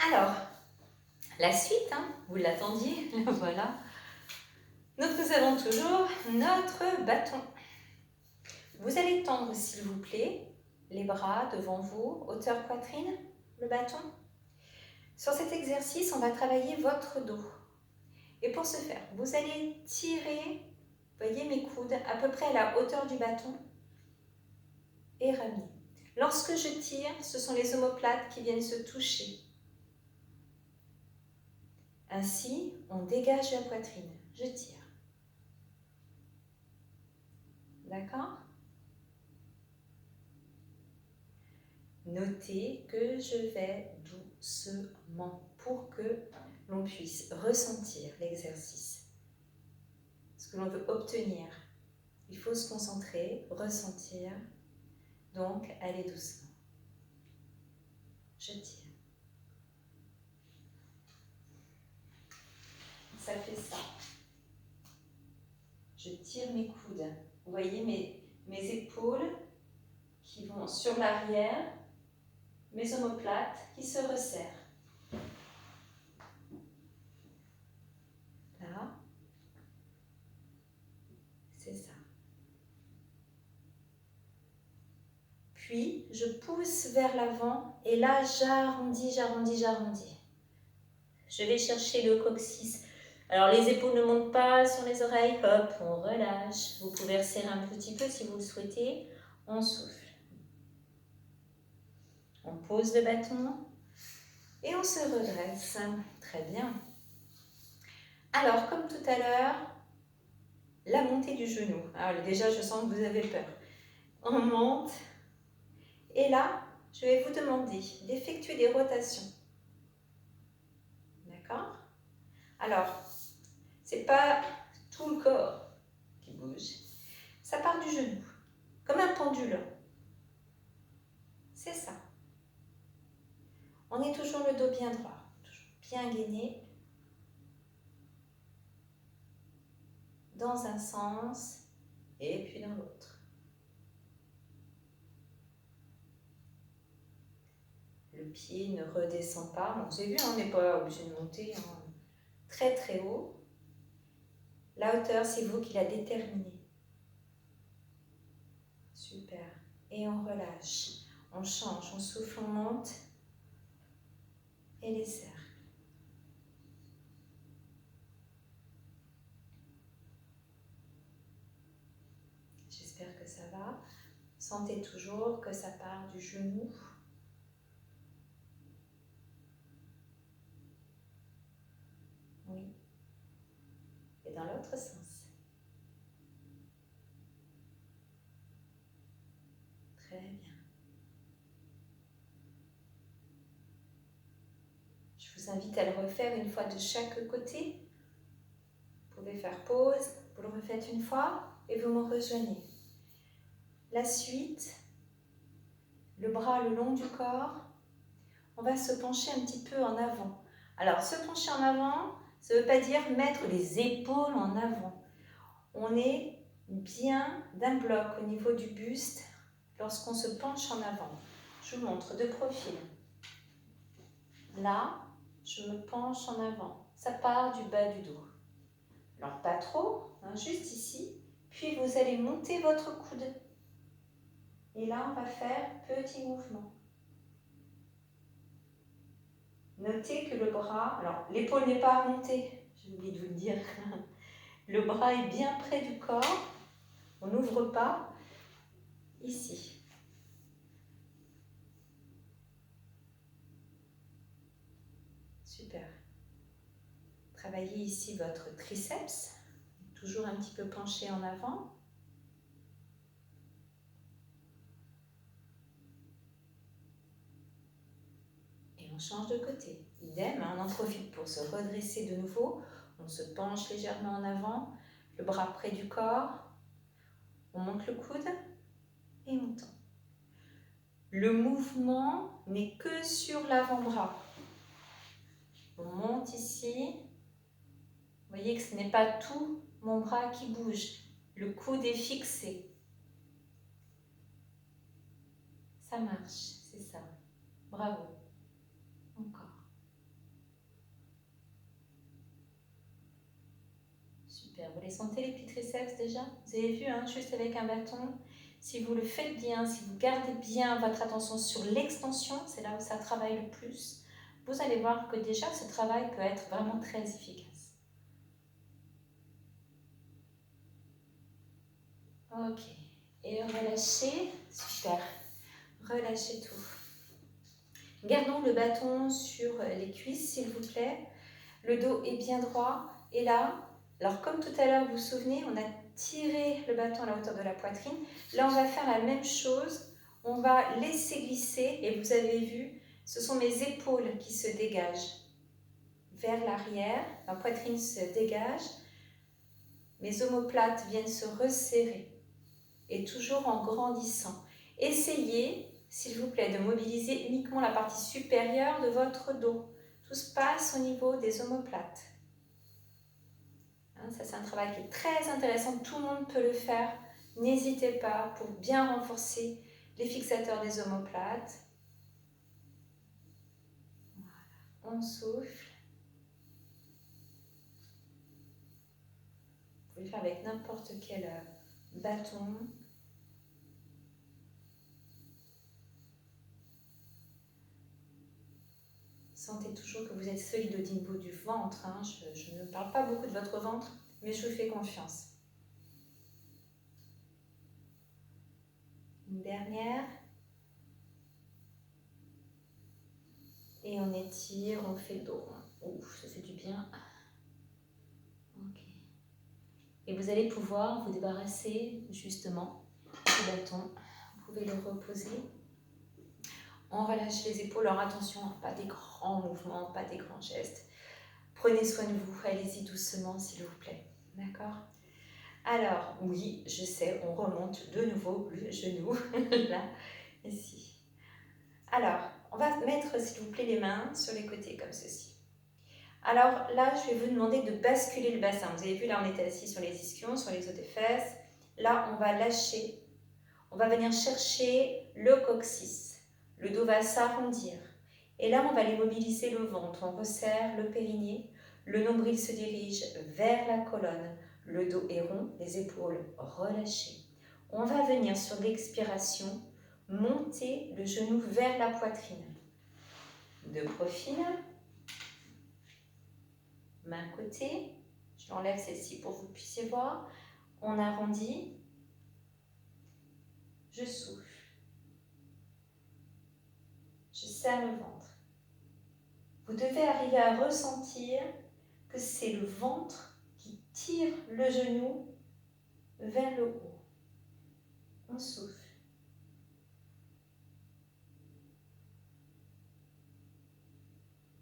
Alors, la suite, hein, vous l'attendiez, voilà. Donc nous avons toujours notre bâton. Vous allez tendre, s'il vous plaît, les bras devant vous, hauteur poitrine, le bâton. Sur cet exercice, on va travailler votre dos. Et pour ce faire, vous allez tirer, voyez mes coudes, à peu près à la hauteur du bâton et ramener. Lorsque je tire, ce sont les omoplates qui viennent se toucher. Ainsi, on dégage la poitrine. Je tire. D'accord? Notez que je vais doucement pour que l'on puisse ressentir l'exercice. Ce que l'on veut obtenir. Il faut se concentrer, ressentir. Donc, allez doucement. Je tire. Ça fait ça. Je tire mes coudes. Vous voyez mes épaules qui vont sur l'arrière, mes omoplates qui se resserrent. Là, c'est ça. Puis, je pousse vers l'avant et là, j'arrondis, j'arrondis, j'arrondis. Je vais chercher le coccyx. Alors, les épaules ne montent pas sur les oreilles. Hop, on relâche. Vous pouvez resserrer un petit peu si vous le souhaitez. On souffle. On pose le bâton et on se redresse. Très bien. Alors, comme tout à l'heure, la montée du genou. Alors, déjà, je sens que vous avez peur. On monte. Et là, je vais vous demander d'effectuer des rotations. D'accord? Alors, c'est pas tout le corps qui bouge. Ça part du genou, comme un pendule. C'est ça. On est toujours le dos bien droit, toujours bien gainé. Dans un sens et puis dans l'autre. Le pied ne redescend pas. Bon, vous avez vu, on n'est pas obligé de monter très très haut. La hauteur, c'est vous qui la déterminez. Super. Et on relâche. On change, on souffle, on monte. Et les cercles. J'espère que ça va. Sentez toujours que ça part du genou. Oui. Et dans l'autre sens. Très bien. Je vous invite à le refaire une fois de chaque côté. Vous pouvez faire pause, vous le refaites une fois et vous me rejoignez. La suite, le bras le long du corps, on va se pencher un petit peu en avant. Alors, se pencher en avant, ça ne veut pas dire mettre les épaules en avant. On est bien d'un bloc au niveau du buste lorsqu'on se penche en avant. Je vous montre de profil. Là, je me penche en avant. Ça part du bas du dos. Alors, pas trop, hein, juste ici. Puis, vous allez monter votre coude. Et là, on va faire petit mouvement. Notez que le bras, alors l'épaule n'est pas remontée, j'ai oublié de vous le dire. Le bras est bien près du corps. On n'ouvre pas. Ici. Super. Travaillez ici votre triceps. Toujours un petit peu penché en avant. Et on change de côté. Idem, on en profite pour se redresser de nouveau. On se penche légèrement en avant. Le bras près du corps. On monte le coude et on tend. Le mouvement n'est que sur l'avant-bras. On monte ici. Vous voyez que ce n'est pas tout mon bras qui bouge. Le coude est fixé. Ça marche, c'est ça. Bravo. Encore. Super. Vous les sentez les petits triceps déjà? Vous avez vu, hein, juste avec un bâton, si vous le faites bien, si vous gardez bien votre attention sur l'extension, c'est là où ça travaille le plus, vous allez voir que déjà ce travail peut être vraiment très efficace. Ok. Et relâchez. Super. Relâchez tout. Gardons le bâton sur les cuisses, s'il vous plaît. Le dos est bien droit. Et là, alors comme tout à l'heure, vous vous souvenez, on a tiré le bâton à la hauteur de la poitrine. Là, on va faire la même chose. On va laisser glisser. Et vous avez vu, ce sont mes épaules qui se dégagent vers l'arrière. Ma poitrine se dégage. Mes omoplates viennent se resserrer. Et toujours en grandissant. Essayez, s'il vous plaît, de mobiliser uniquement la partie supérieure de votre dos. Tout se passe au niveau des omoplates. Ça, c'est un travail qui est très intéressant. Tout le monde peut le faire. N'hésitez pas pour bien renforcer les fixateurs des omoplates. Voilà. On souffle. Vous pouvez le faire avec n'importe quel bâton. Sentez toujours que vous êtes solide au niveau du ventre. Hein. Je ne parle pas beaucoup de votre ventre, mais je vous fais confiance. Une dernière. Et on étire, on fait le dos. Ouf, ça fait du bien. Ok. Et vous allez pouvoir vous débarrasser justement du bâton. Vous pouvez le reposer. On relâche les épaules. Alors attention, pas des grands mouvements, pas des grands gestes. Prenez soin de vous. Allez-y doucement, s'il vous plaît. D'accord? Alors, oui, je sais, on remonte de nouveau le genou. Là, ici. Alors, on va mettre, s'il vous plaît, les mains sur les côtés, comme ceci. Alors là, je vais vous demander de basculer le bassin. Vous avez vu, là, on était assis sur les ischions, sur les os des fesses. Là, on va lâcher. On va venir chercher le coccyx. Le dos va s'arrondir. Et là, on va aller mobiliser le ventre. On resserre le périnée. Le nombril se dirige vers la colonne. Le dos est rond, les épaules relâchées. On va venir sur l'expiration monter le genou vers la poitrine. De profil. Main côté. Je l'enlève celle-ci pour que vous puissiez voir. On arrondit. Je souffle. Je serre le ventre. Vous devez arriver à ressentir que c'est le ventre qui tire le genou vers le haut. On souffle.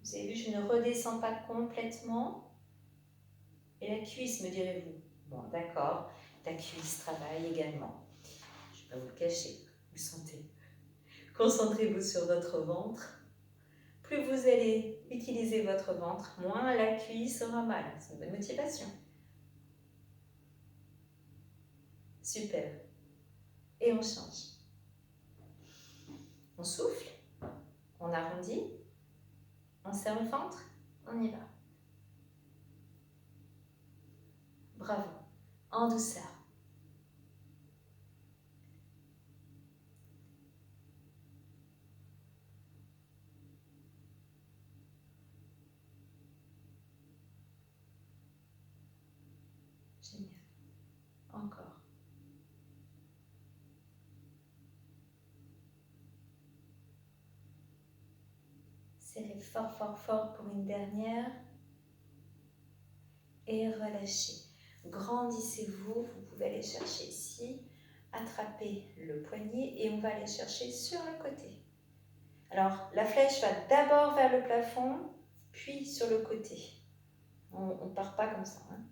Vous avez vu, je ne redescends pas complètement. Et la cuisse, me direz-vous. Bon, d'accord, la cuisse travaille également. Je ne vais pas vous le cacher, vous le sentez. Concentrez-vous sur votre ventre. Plus vous allez utiliser votre ventre, moins la cuisse aura mal. C'est une bonne motivation. Super. Et on change. On souffle, on arrondit, on serre le ventre, on y va. Bravo. En douceur. Génial. Encore. Serrez fort, fort, fort pour une dernière. Et relâchez. Grandissez-vous. Vous pouvez aller chercher ici. Attrapez le poignet et on va aller chercher sur le côté. Alors, la flèche va d'abord vers le plafond, puis sur le côté. On ne part pas comme ça. Hein.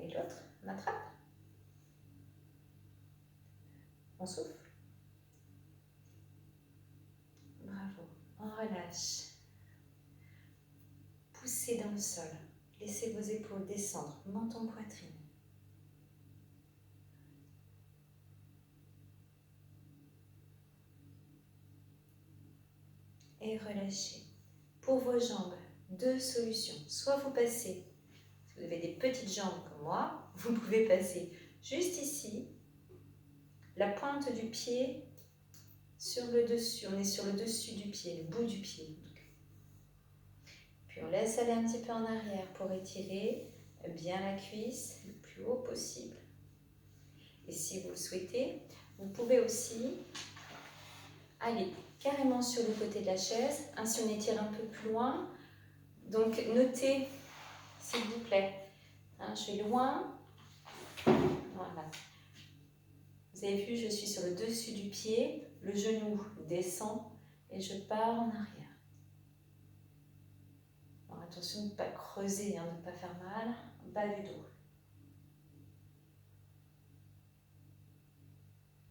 Et l'autre, on attrape. On souffle. Bravo. On relâche. Poussez dans le sol. Laissez vos épaules descendre, menton, poitrine. Et relâchez. Pour vos jambes, deux solutions. Soit vous passez, si vous avez des petites jambes comme moi, vous pouvez passer juste ici, la pointe du pied sur le dessus. On est sur le dessus du pied, le bout du pied. Puis on laisse aller un petit peu en arrière pour étirer bien la cuisse le plus haut possible. Et si vous le souhaitez, vous pouvez aussi aller carrément sur le côté de la chaise. Ainsi, on étire un peu plus loin. Donc, notez, s'il vous plaît, hein, je vais loin. Voilà. Vous avez vu, je suis sur le dessus du pied, le genou descend et je pars en arrière. Alors, attention de ne pas creuser, hein, de ne pas faire mal, bas du dos.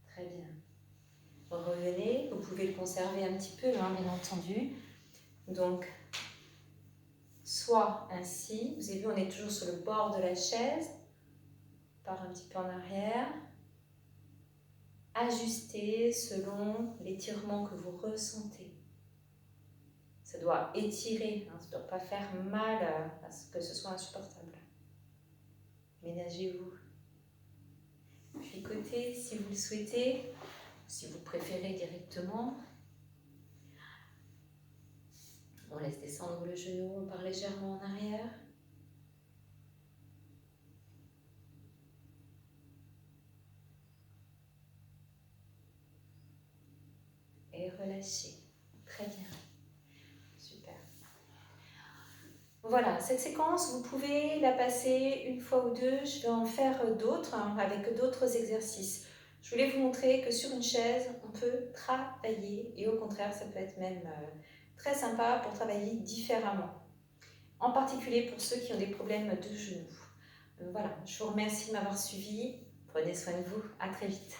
Très bien. Revenez, vous pouvez le conserver un petit peu, hein, bien entendu. Donc, soit ainsi, vous avez vu, on est toujours sur le bord de la chaise, on part un petit peu en arrière. Ajustez selon l'étirement que vous ressentez. Ça doit étirer, hein, ça ne doit pas faire mal à ce que ce soit insupportable. Ménagez-vous. Puis côté, si vous le souhaitez, si vous préférez directement, on laisse descendre le genou, on part légèrement en arrière. Et relâchez. Très bien. Super. Voilà, cette séquence, vous pouvez la passer une fois ou deux. Je vais en faire d'autres, hein, avec d'autres exercices. Je voulais vous montrer que sur une chaise, on peut travailler et au contraire, ça peut être même très sympa pour travailler différemment. En particulier pour ceux qui ont des problèmes de genoux. Voilà, je vous remercie de m'avoir suivi. Prenez soin de vous. À très vite.